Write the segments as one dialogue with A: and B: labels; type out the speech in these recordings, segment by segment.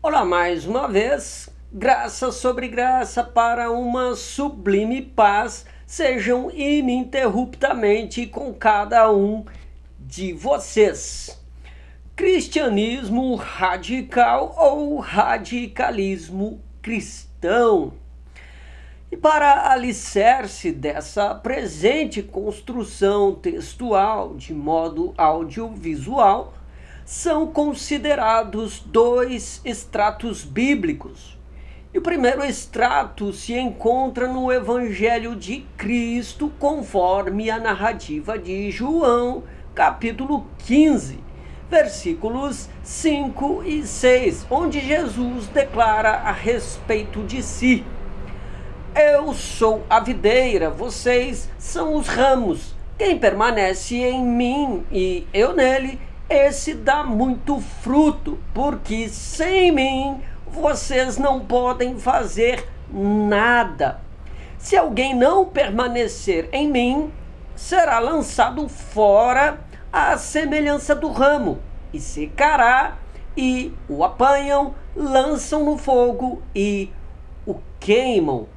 A: Olá, mais uma vez, graça sobre graça para uma sublime paz sejam ininterruptamente com cada um de vocês. Cristianismo radical ou radicalismo cristão? E para alicerce dessa presente construção textual de modo audiovisual, são considerados dois estratos bíblicos. E o primeiro extrato se encontra no Evangelho de Cristo, conforme a narrativa de João, capítulo 15, versículos 5 e 6, onde Jesus declara a respeito de si: Eu sou a videira, vocês são os ramos. Quem permanece em mim e eu nele, esse dá muito fruto, porque sem mim vocês não podem fazer nada. Se alguém não permanecer em mim, será lançado fora à semelhança do ramo, e secará, e o apanham, lançam no fogo e o queimam.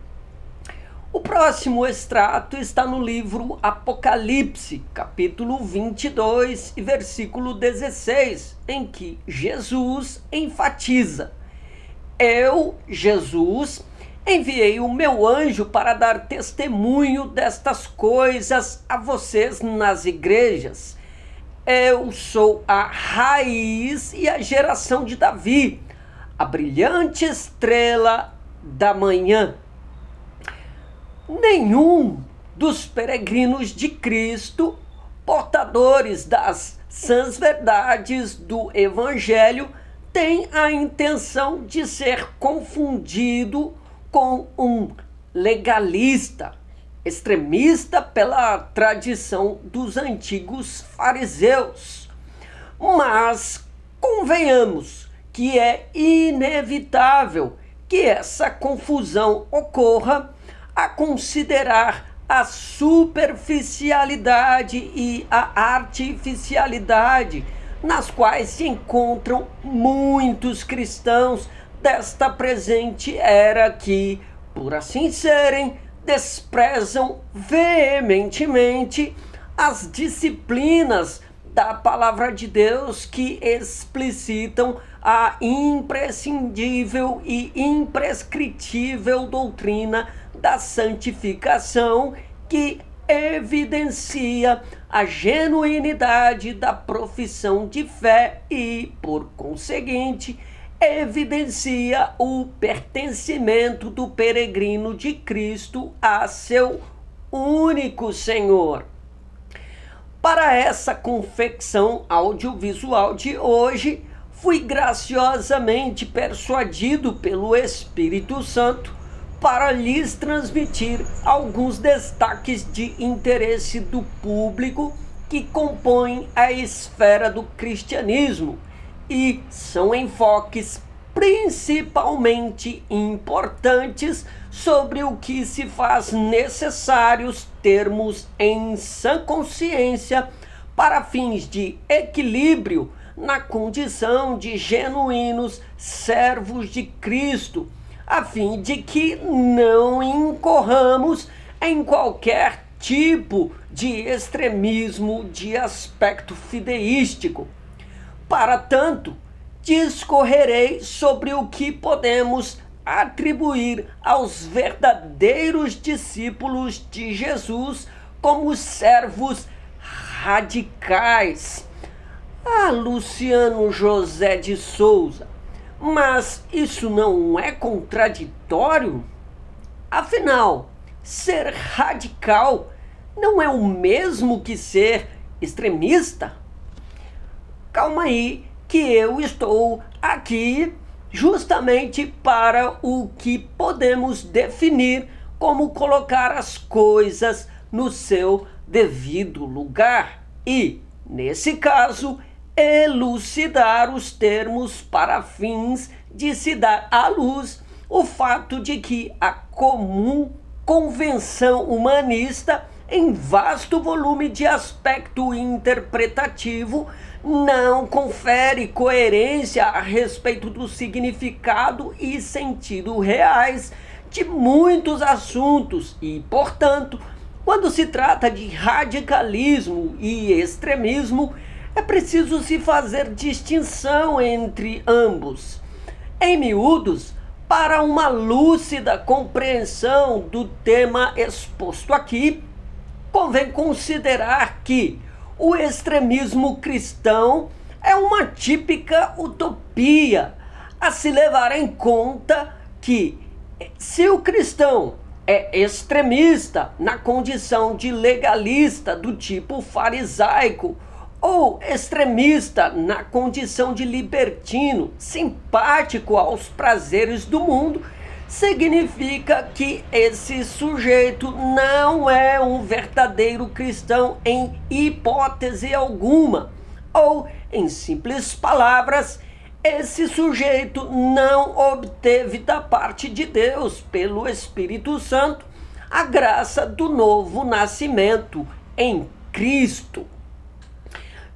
A: O próximo extrato está no livro Apocalipse, capítulo 22 e versículo 16, em que Jesus enfatiza: Eu, Jesus, enviei o meu anjo para dar testemunho destas coisas a vocês nas igrejas. Eu sou a raiz e a geração de Davi, a brilhante estrela da manhã. Nenhum dos peregrinos de Cristo, portadores das sãs verdades do Evangelho, tem a intenção de ser confundido com um legalista, extremista pela tradição dos antigos fariseus. Mas convenhamos que é inevitável que essa confusão ocorra a considerar a superficialidade e a artificialidade nas quais se encontram muitos cristãos desta presente era que, por assim serem, desprezam veementemente as disciplinas da palavra de Deus que explicitam a imprescindível e imprescritível doutrina da santificação, que evidencia a genuinidade da profissão de fé e, por conseguinte, evidencia o pertencimento do peregrino de Cristo a seu único Senhor. Para essa confecção audiovisual de hoje, fui graciosamente persuadido pelo Espírito Santo para lhes transmitir alguns destaques de interesse do público que compõem a esfera do cristianismo, e são enfoques principalmente importantes sobre o que se faz necessários termos em sã consciência para fins de equilíbrio na condição de genuínos servos de Cristo, a fim de que não incorramos em qualquer tipo de extremismo de aspecto fideístico. Para tanto, discorrerei sobre o que podemos atribuir aos verdadeiros discípulos de Jesus como servos radicais. Luciano José de Souza, mas isso não é contraditório? Afinal, ser radical não é o mesmo que ser extremista? Calma aí, que eu estou aqui justamente para o que podemos definir como colocar as coisas no seu devido lugar e, nesse caso, elucidar os termos para fins de se dar à luz o fato de que a comum convenção humanista, em vasto volume de aspecto interpretativo, não confere coerência a respeito do significado e sentido reais de muitos assuntos e, portanto, quando se trata de radicalismo e extremismo, é preciso se fazer distinção entre ambos. Em miúdos, para uma lúcida compreensão do tema exposto aqui, convém considerar que o extremismo cristão é uma típica utopia, a se levar em conta que, se o cristão é extremista na condição de legalista do tipo farisaico, ou extremista na condição de libertino, simpático aos prazeres do mundo, significa que esse sujeito não é um verdadeiro cristão em hipótese alguma. Ou, em simples palavras, esse sujeito não obteve da parte de Deus, pelo Espírito Santo, a graça do novo nascimento em Cristo.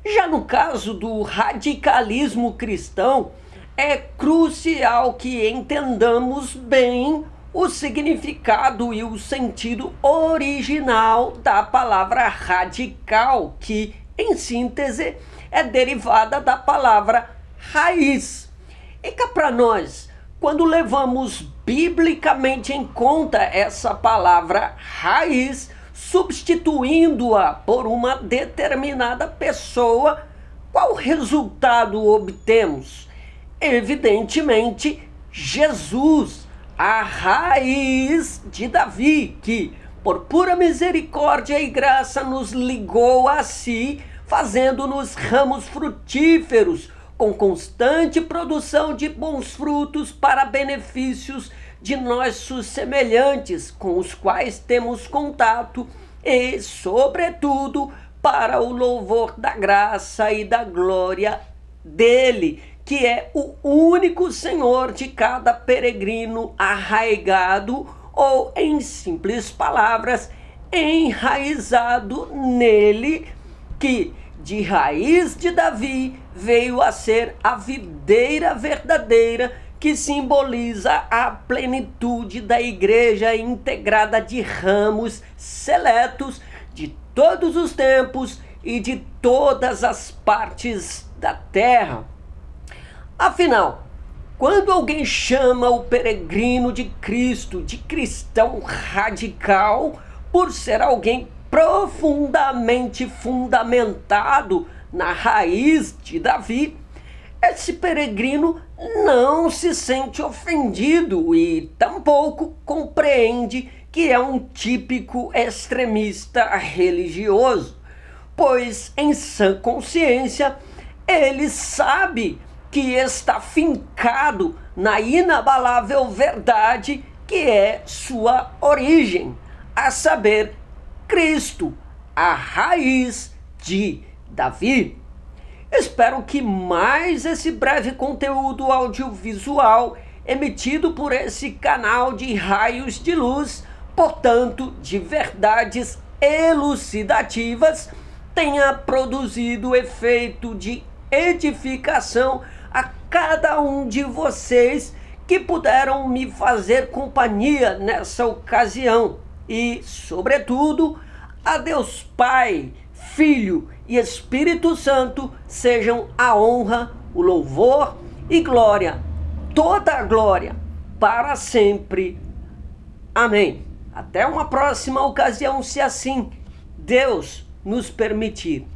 A: Já no caso do radicalismo cristão, é crucial que entendamos bem o significado e o sentido original da palavra radical, que, em síntese, é derivada da palavra raiz. E cá para nós, quando levamos biblicamente em conta essa palavra raiz, substituindo-a por uma determinada pessoa, qual resultado obtemos? Evidentemente, Jesus, a raiz de Davi, que, por pura misericórdia e graça, nos ligou a si, fazendo-nos ramos frutíferos, com constante produção de bons frutos para benefícios de nossos semelhantes, com os quais temos contato e, sobretudo, para o louvor da graça e da glória dele, que é o único Senhor de cada peregrino arraigado, ou, em simples palavras, enraizado nele, que, de raiz de Davi, veio a ser a videira verdadeira, que simboliza a plenitude da igreja integrada de ramos seletos de todos os tempos e de todas as partes da terra. Afinal, quando alguém chama o peregrino de Cristo de cristão radical, por ser alguém profundamente fundamentado na raiz de Davi, esse peregrino não se sente ofendido e tampouco compreende que é um típico extremista religioso, pois em sã consciência ele sabe que está fincado na inabalável verdade que é sua origem, a saber, Cristo, a raiz de Davi. Espero que mais esse breve conteúdo audiovisual emitido por esse canal de raios de luz, portanto, de verdades elucidativas, tenha produzido efeito de edificação a cada um de vocês que puderam me fazer companhia nessa ocasião. E, sobretudo, a Deus Pai, Filho e Espírito Santo sejam a honra, o louvor e glória, toda a glória, para sempre. Amém. Até uma próxima ocasião, se assim Deus nos permitir.